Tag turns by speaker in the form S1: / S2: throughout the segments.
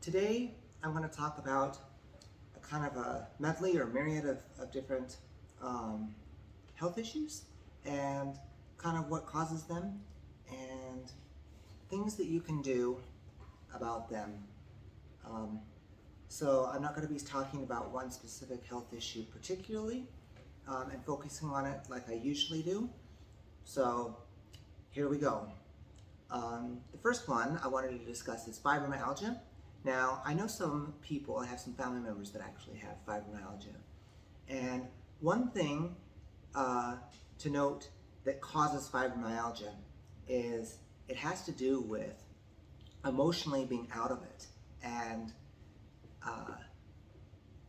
S1: Today, I'm going to talk about a kind of a medley or myriad of different health issues and kind of what causes them and things that you can do about them. Um, so I'm not going to be talking about one specific health issue particularly and focusing on it like I usually do. So here we go. The first one I wanted to discuss is fibromyalgia. Now, I know some people, I have some family members that actually have fibromyalgia. And one thing to note that causes fibromyalgia is it has to do with emotionally being out of it. And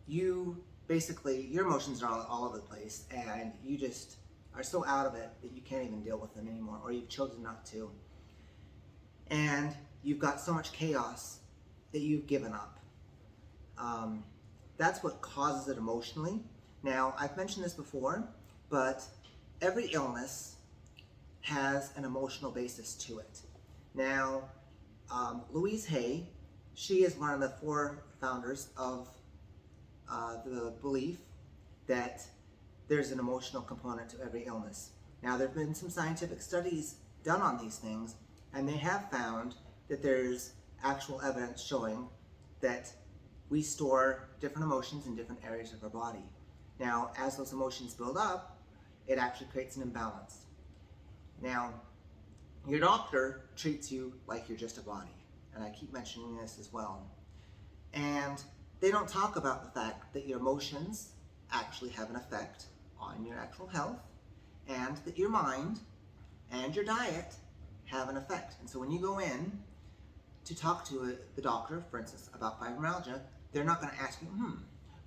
S1: you basically, your emotions are all over the place and you just are so out of it that you can't even deal with them anymore, or you've chosen not to. And you've got so much chaos that you've given up. That's what causes it emotionally. Now, I've mentioned this before, but every illness has an emotional basis to it. Now, Louise Hay, she is one of the four founders of the belief that there's an emotional component to every illness. Now, there have been some scientific studies done on these things, and they have found that there's actual evidence showing that we store different emotions in different areas of our body. Now, as those emotions build up, it actually creates an imbalance. Now, your doctor treats you like you're just a body, and I keep mentioning this as well. And they don't talk about the fact that your emotions actually have an effect on your actual health, and that your mind and your diet have an effect. And so when you go in to talk to the doctor, for instance, about fibromyalgia, they're not going to ask you,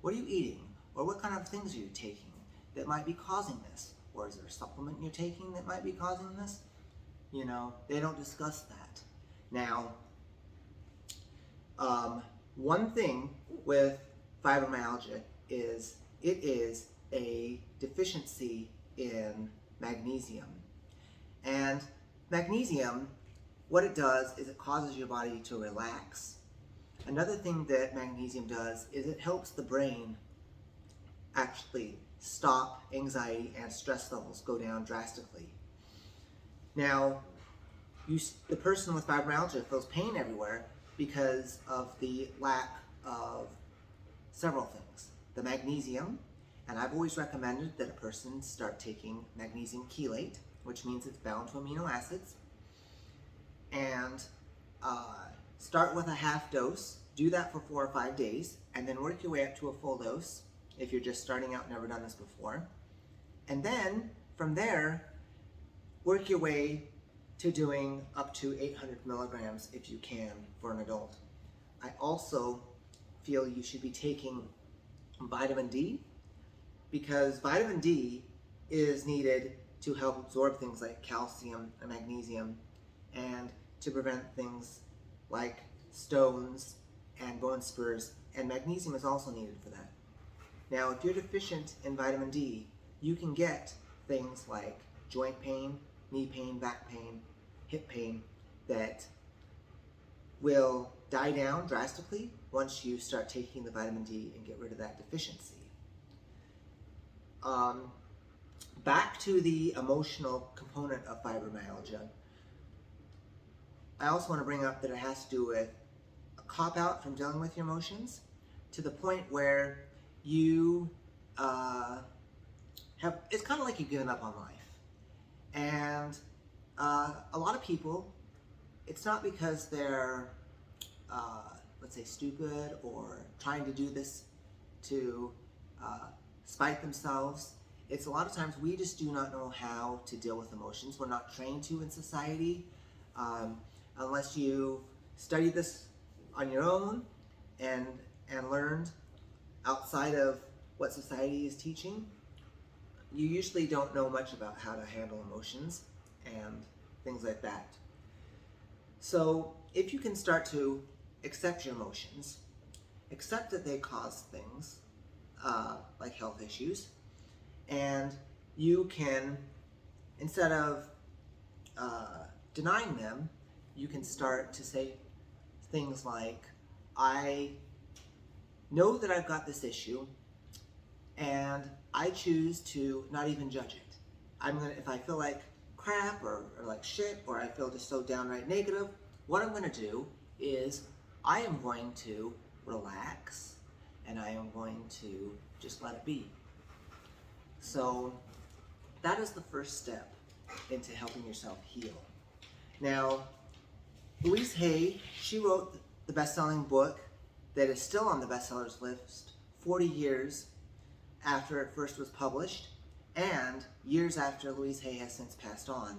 S1: what are you eating? Or what kind of things are you taking that might be causing this? Or is there a supplement you're taking that might be causing this? You know, they don't discuss that. Now, one thing with fibromyalgia is it is a deficiency in magnesium. And magnesium, what it does is it causes your body to relax. Another thing that magnesium does is it helps the brain actually stop anxiety and stress levels go down drastically. Now, the person with fibromyalgia feels pain everywhere because of the lack of several things. The magnesium, and I've always recommended that a person start taking magnesium chelate, which means it's bound to amino acids, and start with a half dose. Do that for 4 or 5 days, and then work your way up to a full dose if you're just starting out, never done this before. And then from there, work your way to doing up to 800 milligrams if you can for an adult. I also feel you should be taking vitamin D, because vitamin D is needed to help absorb things like calcium and magnesium, and to prevent things like stones and bone spurs, and magnesium is also needed for that. Now, if you're deficient in vitamin D, you can get things like joint pain, knee pain, back pain, hip pain that will die down drastically once you start taking the vitamin D and get rid of that deficiency. Back to the emotional component of fibromyalgia, I also want to bring up that it has to do with a cop-out from dealing with your emotions to the point where you it's kind of like you've given up on life. And a lot of people, it's not because they're, let's say, stupid or trying to do this to spite themselves. It's a lot of times we just do not know how to deal with emotions. We're not trained to in society. Unless you study this on your own and learned outside of what society is teaching, you usually don't know much about how to handle emotions and things like that. So if you can start to accept your emotions, accept that they cause things like health issues, and you can, instead of denying them, you can start to say things like, I know that I've got this issue, and I choose to not even judge it. If I feel like crap or like shit, or I feel just so downright negative, what I'm gonna do is I am going to relax, and I am going to just let it be. So that is the first step into helping yourself heal. Now, Louise Hay, she wrote the best-selling book that is still on the bestsellers list 40 years after it first was published, and years after Louise Hay has since passed on,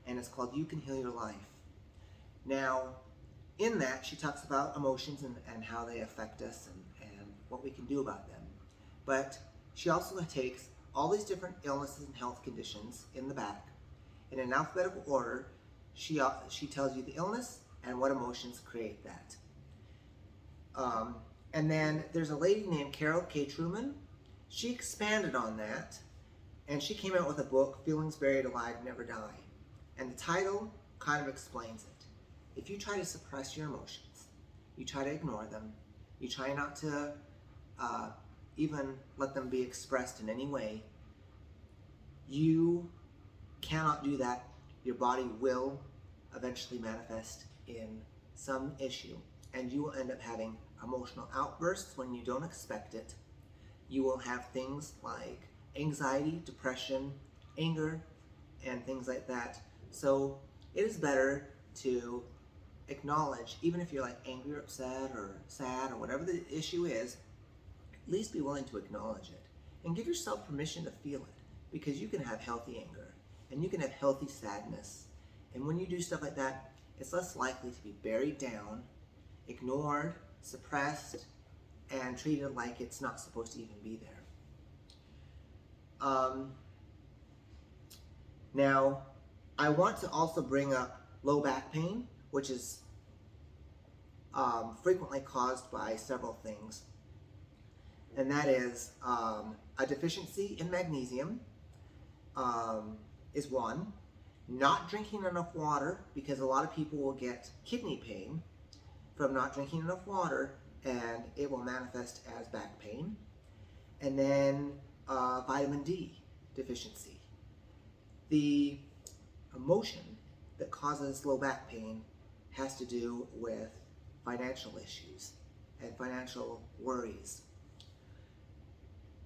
S1: and it's called You Can Heal Your Life. Now, in that, she talks about emotions and how they affect us and what we can do about them. But she also takes all these different illnesses and health conditions in the back. In an alphabetical order, she tells you the illness and what emotions create that. And then there's a lady named Carol K. Trueman. She expanded on that, and she came out with a book, Feelings Buried Alive Never Die. And the title kind of explains it. If you try to suppress your emotions, you try to ignore them, you try not to even let them be expressed in any way, you cannot do that. Your body will eventually manifest in some issue, and you will end up having emotional outbursts when you don't expect it. You will have things like anxiety, depression, anger, and things like that. So it is better to acknowledge, even if you're like angry or upset or sad or whatever the issue is, at least be willing to acknowledge it and give yourself permission to feel it, because you can have healthy anger and you can have healthy sadness. And when you do stuff like that, it's less likely to be buried down, ignored, suppressed, and treated like it's not supposed to even be there. Now, I want to also bring up low back pain, which is frequently caused by several things. And that is a deficiency in magnesium is one. Not drinking enough water, because a lot of people will get kidney pain from not drinking enough water, and it will manifest as back pain. And then vitamin D deficiency. The emotion that causes low back pain has to do with financial issues and financial worries.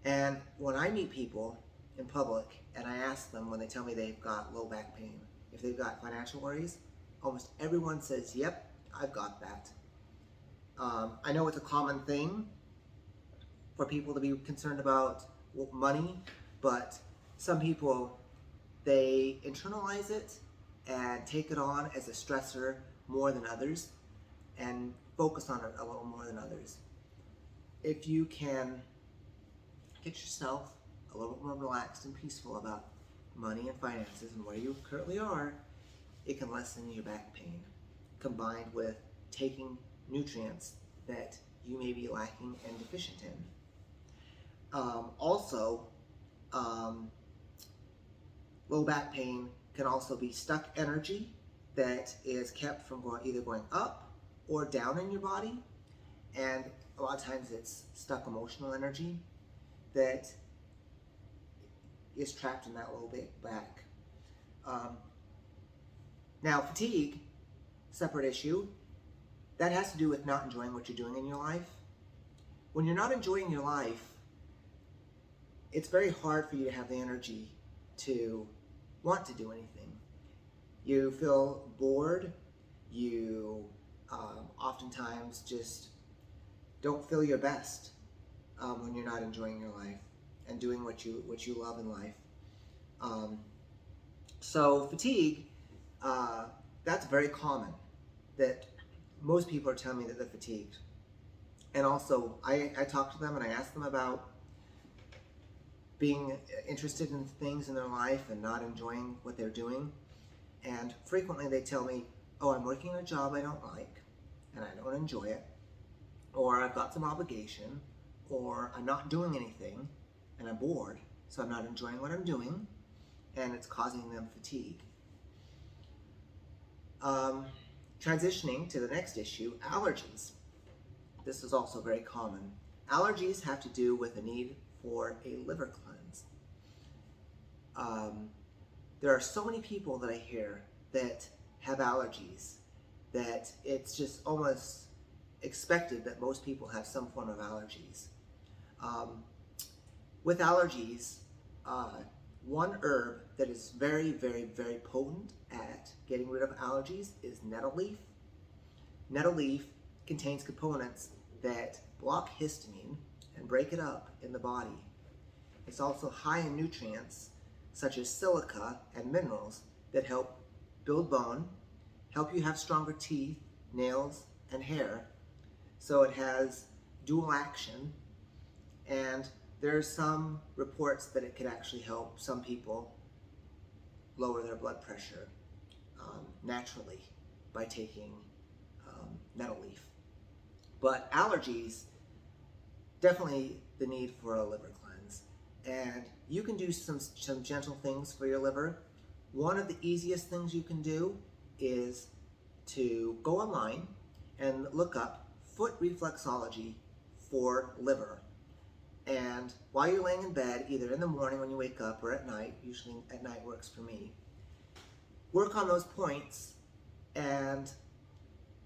S1: And when I meet people in public and I ask them, when they tell me they've got low back pain, if they've got financial worries, almost everyone says, yep, I've got that. I know it's a common thing for people to be concerned about money, but some people, they internalize it and take it on as a stressor more than others and focus on it a little more than others. If you can get yourself a little more relaxed and peaceful about money and finances and where you currently are, it can lessen your back pain, combined with taking nutrients that you may be lacking and deficient in. Low back pain can also be stuck energy that is kept from either going up or down in your body, and a lot of times it's stuck emotional energy that is trapped in that low back. Now, fatigue, separate issue, that has to do with not enjoying what you're doing in your life. When you're not enjoying your life, it's very hard for you to have the energy to want to do anything. You feel bored, you oftentimes just don't feel your best when you're not enjoying your life and doing what you love in life. So fatigue, that's very common, that most people are telling me that they're fatigued. And also, I talk to them and I ask them about being interested in things in their life and not enjoying what they're doing. And frequently they tell me, oh, I'm working a job I don't like and I don't enjoy it, or I've got some obligation, or I'm not doing anything and I'm bored, so I'm not enjoying what I'm doing, and it's causing them fatigue. Transitioning to the next issue, allergies. this is also very common. Allergies have to do with the need for a liver cleanse. There are so many people that I hear that have allergies that it's just almost expected that most people have some form of allergies. With allergies, one herb that is very, very, very potent at getting rid of allergies is nettle leaf. Nettle leaf contains components that block histamine and break it up in the body. It's also high in nutrients such as silica and minerals that help build bone, help you have stronger teeth, nails, and hair. So it has dual action, and there's some reports that it could actually help some people lower their blood pressure naturally by taking nettle leaf. But allergies, definitely the need for a liver cleanse. And you can do some gentle things for your liver. One of the easiest things you can do is to go online and look up foot reflexology for liver. And while you're laying in bed, either in the morning when you wake up or at night, usually at night works for me, work on those points, and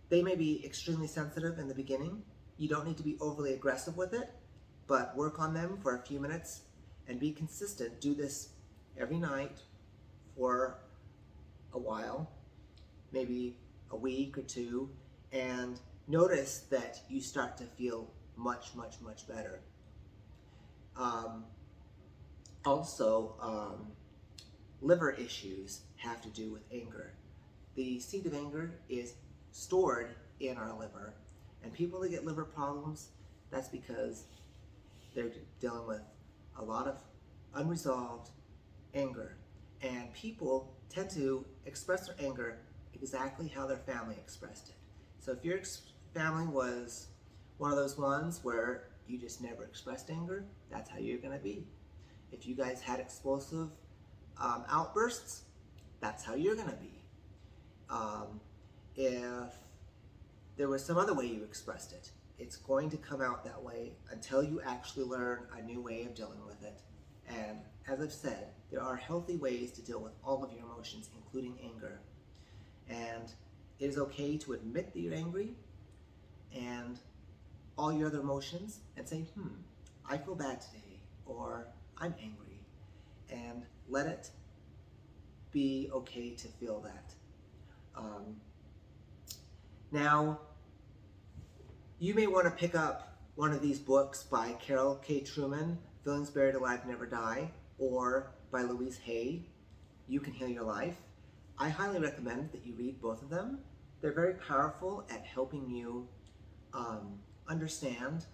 S1: they may be extremely sensitive in the beginning. You don't need to be overly aggressive with it, but work on them for a few minutes and be consistent. Do this every night for a while, maybe a week or two, and notice that you start to feel much, much, much better. Liver issues have to do with anger. The seed of anger is stored in our liver, and people that get liver problems, that's because they're dealing with a lot of unresolved anger. And people tend to express their anger exactly how their family expressed it. So if your family was one of those ones where you just never expressed anger, that's how you're going to be. If you guys had explosive outbursts, that's how you're going to be. If there was some other way you expressed it, it's going to come out that way until you actually learn a new way of dealing with it. And as I've said, there are healthy ways to deal with all of your emotions, including anger. And it is okay to admit that you're angry and all your other emotions and say, I feel bad today, or I'm angry, and let it be okay to feel that. Now, you may want to pick up one of these books by Carol K. Trueman, Feelings Buried Alive Never Die, or by Louise Hay, You Can Heal Your Life. I highly recommend that you read both of them. They're very powerful at helping you understand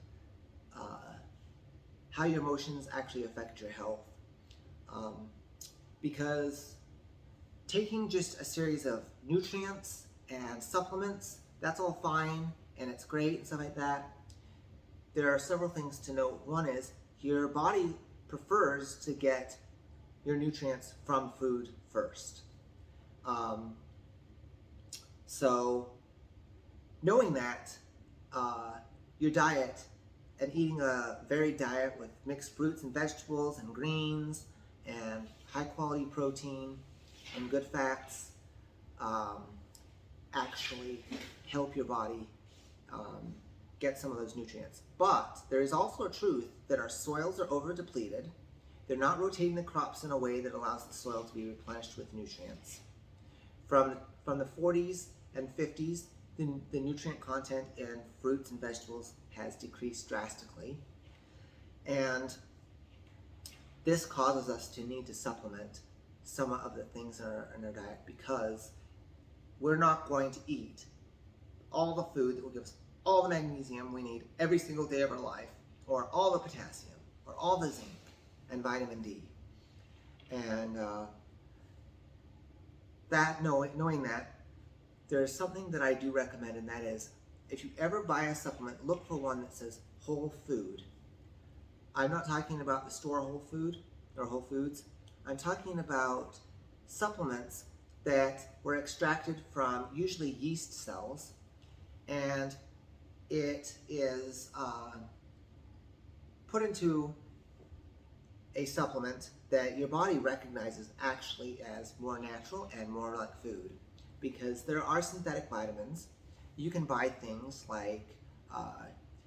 S1: how your emotions actually affect your health. Because taking just a series of nutrients and supplements, that's all fine and it's great and stuff like that. There are several things to note. One is your body prefers to get your nutrients from food first. So knowing that, your diet and eating a varied diet with mixed fruits and vegetables and greens and high quality protein and good fats actually help your body get some of those nutrients. But there is also a truth that our soils are over depleted. They're not rotating the crops in a way that allows the soil to be replenished with nutrients. From the 40s and 50s, the nutrient content in fruits and vegetables has decreased drastically. And this causes us to need to supplement some of the things in our diet, because we're not going to eat all the food that will give us all the magnesium we need every single day of our life, or all the potassium, or all the zinc and vitamin D. And knowing that, there's something that I do recommend, and that is, if you ever buy a supplement, look for one that says whole food. I'm not talking about the store Whole Food or Whole Foods. I'm talking about supplements that were extracted from usually yeast cells, and it is put into a supplement that your body recognizes actually as more natural and more like food, because there are synthetic vitamins. You can buy things like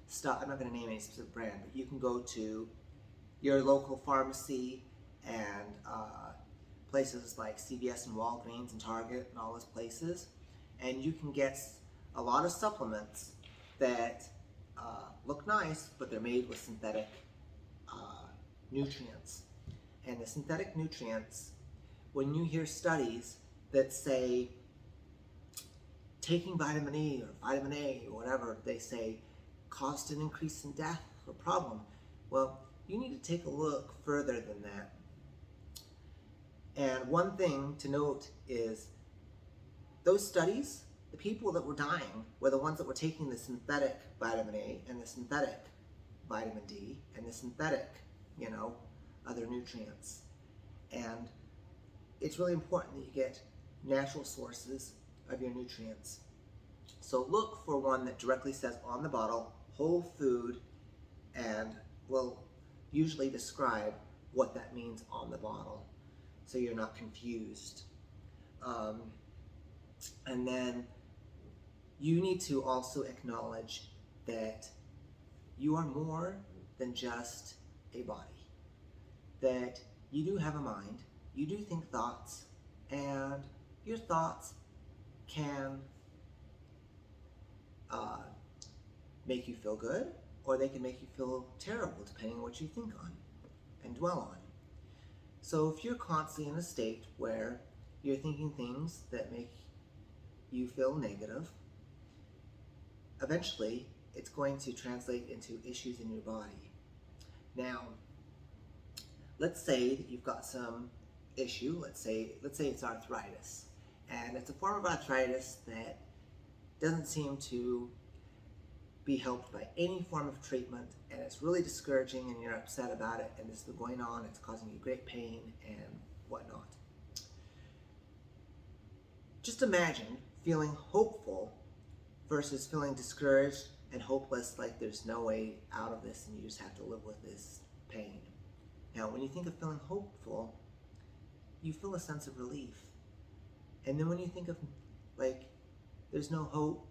S1: stuff, I'm not going to name any specific brand, but you can go to your local pharmacy and places like CVS and Walgreens and Target and all those places, and you can get a lot of supplements that look nice, but they're made with synthetic nutrients. And the synthetic nutrients, when you hear studies that say taking vitamin E or vitamin A or whatever they say caused an increase in death or problem, well, you need to take a look further than that. And one thing to note is those studies, the people that were dying were the ones that were taking the synthetic vitamin A and the synthetic vitamin D and the synthetic, other nutrients. And it's really important that you get natural sources of your nutrients. So look for one that directly says on the bottle, whole food, and will usually describe what that means on the bottle, so you're not confused. And then you need to also acknowledge that you are more than just a body, that you do have a mind, you do think thoughts, and your thoughts can make you feel good, or they can make you feel terrible, depending on what you think on and dwell on. So if you're constantly in a state where you're thinking things that make you feel negative, eventually it's going to translate into issues in your body. Now, let's say that you've got some issue, let's say it's arthritis, and it's a form of arthritis that doesn't seem to be helped by any form of treatment, and it's really discouraging, and you're upset about it, and this has been going on, it's causing you great pain and whatnot. Just imagine feeling hopeful versus feeling discouraged and hopeless, like there's no way out of this and you just have to live with this pain. Now, when you think of feeling hopeful, you feel a sense of relief. And then when you think of like there's no hope,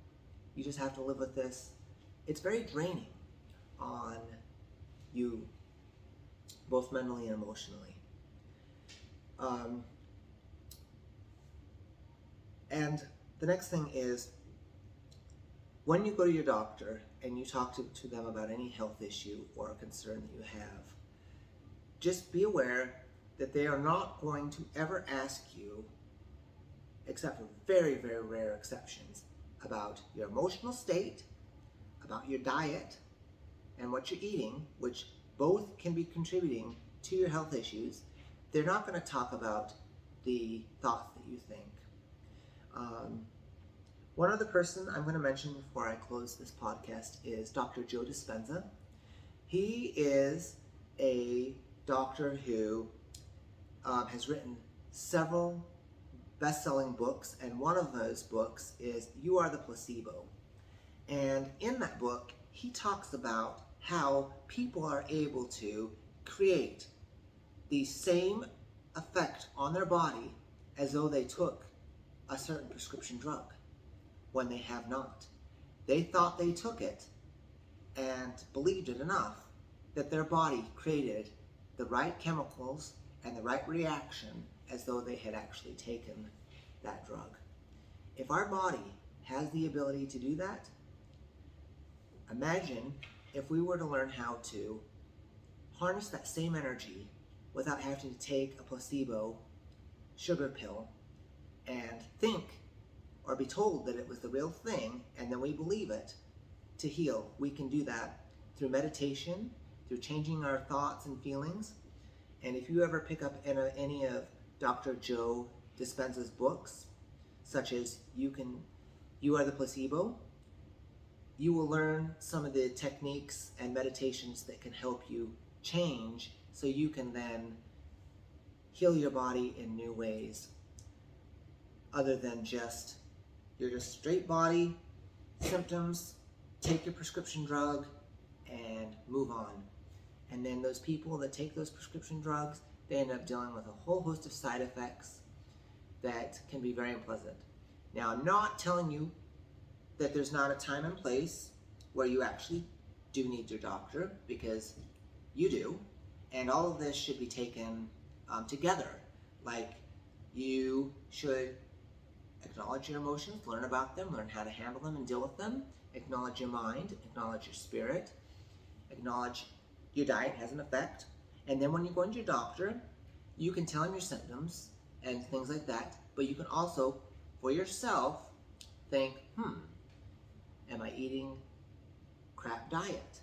S1: you just have to live with this, it's very draining on you, both mentally and emotionally. And the next thing is, when you go to your doctor and you talk to them about any health issue or a concern that you have, just be aware that they are not going to ever ask you, except for very, very rare exceptions, about your emotional state, about your diet, and what you're eating, which both can be contributing to your health issues. They're not going to talk about the thoughts that you think. One other person I'm going to mention before I close this podcast is Dr. Joe Dispenza. He is a doctor who has written several best-selling books, and one of those books is You Are the Placebo. And in that book, he talks about how people are able to create the same effect on their body as though they took a certain prescription drug, when they have not. They thought they took it and believed it enough that their body created the right chemicals and the right reaction as though they had actually taken that drug. If our body has the ability to do that, imagine if we were to learn how to harness that same energy without having to take a placebo sugar pill and think or be told that it was the real thing, and then we believe it to heal. We can do that through meditation, through changing our thoughts and feelings. And if you ever pick up any of Dr. Joe Dispenza's books, such as You Are the Placebo, you will learn some of the techniques and meditations that can help you change, so you can then heal your body in new ways, other than just your straight body symptoms take your prescription drug and move on. And then those people that take those prescription drugs, they end up dealing with a whole host of side effects that can be very unpleasant. Now, I'm not telling you that there's not a time and place where you actually do need your doctor, because you do, and all of this should be taken together. Like, you should acknowledge your emotions, learn about them, learn how to handle them and deal with them, acknowledge your mind, acknowledge your spirit, acknowledge your diet has an effect, and then when you go into your doctor, you can tell him your symptoms and things like that, but you can also, for yourself, think, am I eating crap diet?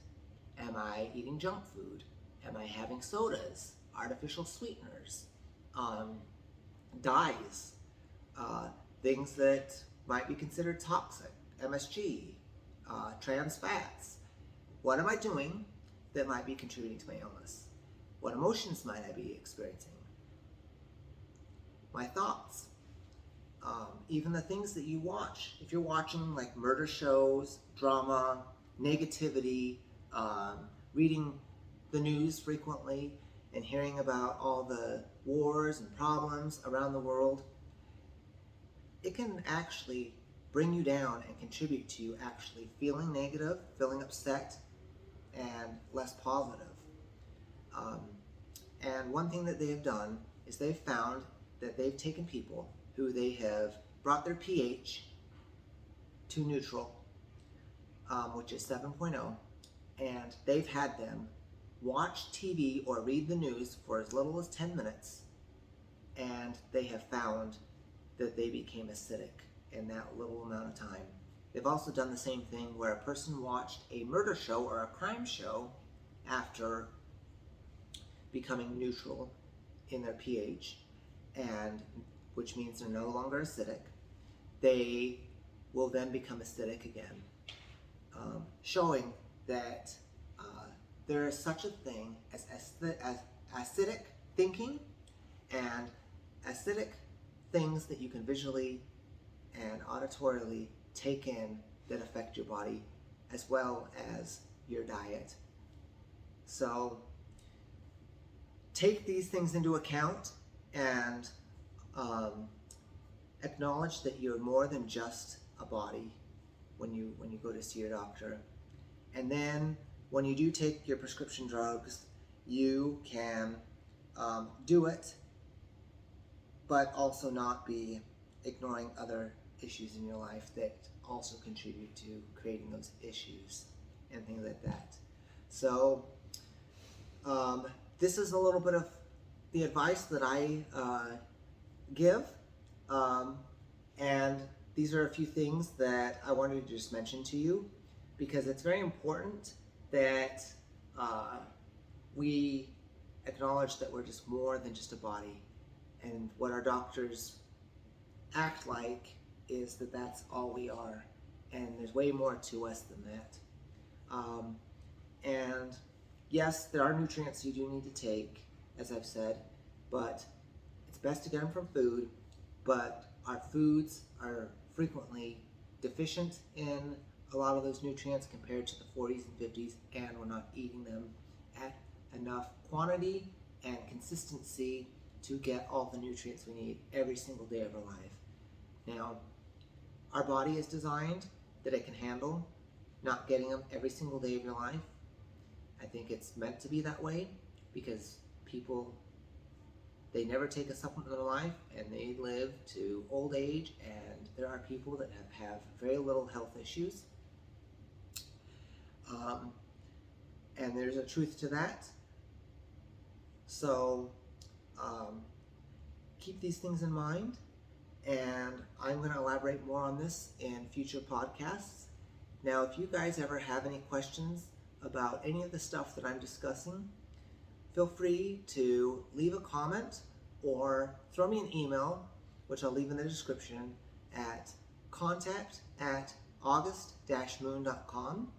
S1: Am I eating junk food? Am I having sodas, artificial sweeteners, dyes, things that might be considered toxic, MSG, trans fats? What am I doing that might be contributing to my illness? What emotions might I be experiencing? My thoughts. Even the things that you watch. If you're watching like murder shows, drama, negativity, reading the news frequently, and hearing about all the wars and problems around the world, it can actually bring you down and contribute to you actually feeling negative, feeling upset, and less positive. And one thing that they have done is they've found that they've taken people who they have brought their pH to neutral, which is 7.0, and they've had them watch TV or read the news for as little as 10 minutes, and they have found that they became acidic in that little amount of time. They've also done the same thing where a person watched a murder show or a crime show after becoming neutral in their pH, and which means they're no longer acidic. They will then become acidic again, showing that there is such a thing as acidic thinking and acidic things that you can visually and auditorily take in that affect your body as well as your diet. So take these things into account and acknowledge that you're more than just a body when you go to see your doctor. And then when you do take your prescription drugs, you can do it, but also not be ignoring other issues in your life that also contribute to creating those issues and things like that. So this is a little bit of the advice that I give, and these are a few things that I wanted to just mention to you, because it's very important that we acknowledge that we're just more than just a body, and what our doctors act like is that that's all we are, and there's way more to us than that. And yes, there are nutrients you do need to take, as I've said, but it's best to get them from food, but our foods are frequently deficient in a lot of those nutrients compared to the 40s and 50s, and we're not eating them at enough quantity and consistency to get all the nutrients we need every single day of our life. Now, our body is designed that it can handle not getting them every single day of your life. I think it's meant to be that way because people, they never take a supplement in their life and they live to old age, and there are people that have very little health issues. And there's a truth to that. So keep these things in mind, and I'm going to elaborate more on this in future podcasts. Now, if you guys ever have any questions about any of the stuff that I'm discussing, feel free to leave a comment or throw me an email, which I'll leave in the description, at contact@august-moon.com,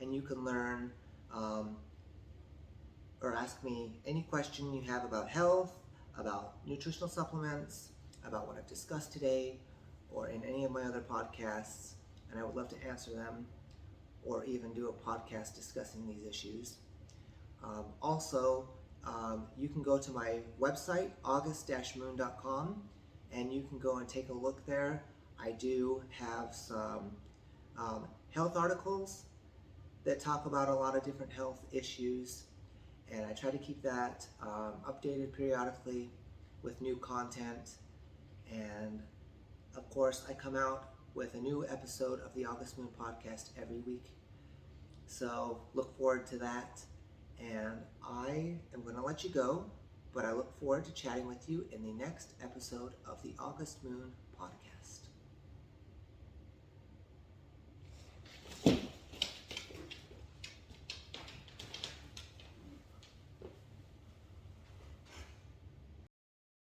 S1: and you can learn or ask me any question you have about health, about nutritional supplements, about what I've discussed today, or in any of my other podcasts, and I would love to answer them. or even do a podcast discussing these issues. Also, you can go to my website, august-moon.com, and you can go and take a look there. I do have some health articles that talk about a lot of different health issues, and I try to keep that updated periodically with new content. And of course, I come out with a new episode of the August Moon Podcast every week. So look forward to that. And I am going to let you go, but I look forward to chatting with you in the next episode of the August Moon Podcast.